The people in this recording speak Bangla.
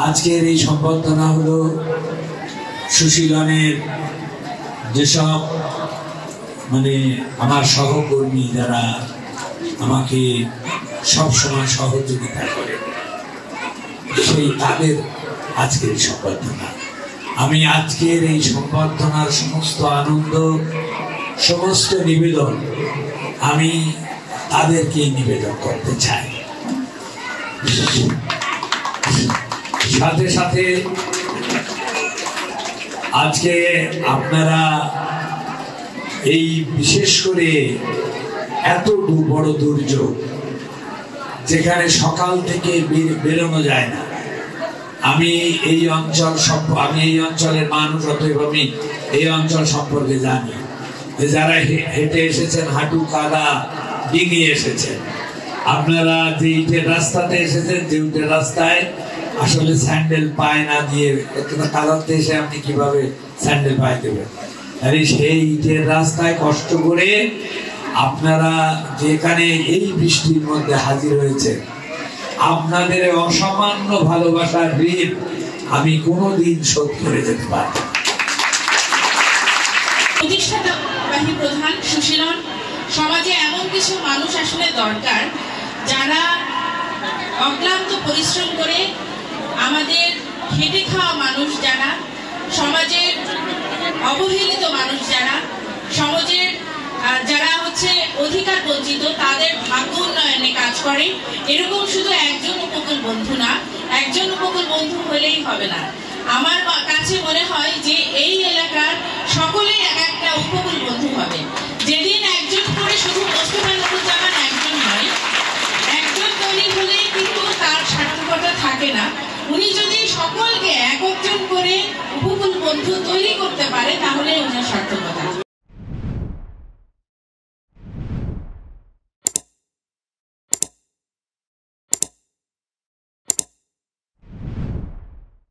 আজকের এই সম্বর্ধনা হলো সুশীলনের যেসব আমার সহকর্মী যারা আমাকে সব সময় সহযোগিতা করে, সেই তাদের আজকের এই সম্বর্ধনা। আমি আজকের এই সম্বর্ধনার সমস্ত আনন্দ, সমস্ত নিবেদন আমি তাদেরকে নিবেদন করতে চাই। সাথে সাথে আজকে আপনারা এই বিশেষ করে এত বড় দুর্যোগ, যেখানে সকাল থেকে বেরোনো যায় না, আমি এই অঞ্চলের মানুষ, অতএব আমি এই অঞ্চল সম্পর্কে জানি যে যারা হেঁটে এসেছেন, হাঁটু কাদা ডিঙিয়ে এসেছেন, আপনারা যে ইটের রাস্তাতে এসেছেন, যে ইটের রাস্তায় আসলে স্যান্ডেল পায়ে না দিয়ে কাদাতে এসে আপনি কিভাবে স্যান্ডেল পায়ে দেবেন, আরে সেই ইটের রাস্তায় কষ্ট করে আপনারা যেখানে এই বৃষ্টির মধ্যে হাজির হয়েছে, আপনাদের অসামান্য ভালোবাসার ঋণ আমি কোনোদিন শোধ করে যেতে পারি। প্রতিষ্ঠাতাবাহী প্রধান সুশীলন, সমাজে এমন কিছু মানুষ আসলে দরকার যারা অক্লান্ত পরিশ্রম করে, আমাদের খেটে খাওয়া মানুষ যারা, সমাজের অবহেলিত মানুষ যারা, সমাজের যারা অধিকার বঞ্চিত, তাদের ভাগ্য উন্নয়নে কাজ করে। এরকম শুধু একজন উপকূল বন্ধু না, একজন উপকূল বন্ধু হলেই হবে না। আমার কাছে মনে হয় যে এই এলাকার সকলেই এক একটা উপকূল বন্ধু হবে। যেদিন একজন করে শুধু মোস্তফাজ্জামান একজন নয়, একজন তৈরি হলেই কিন্তু তার সার্থকতা থাকে না। উনি যদি সকলকে একজন করে উপকূল বন্ধু তৈরি করতে পারে, তাহলে ওনার সার্থকতা।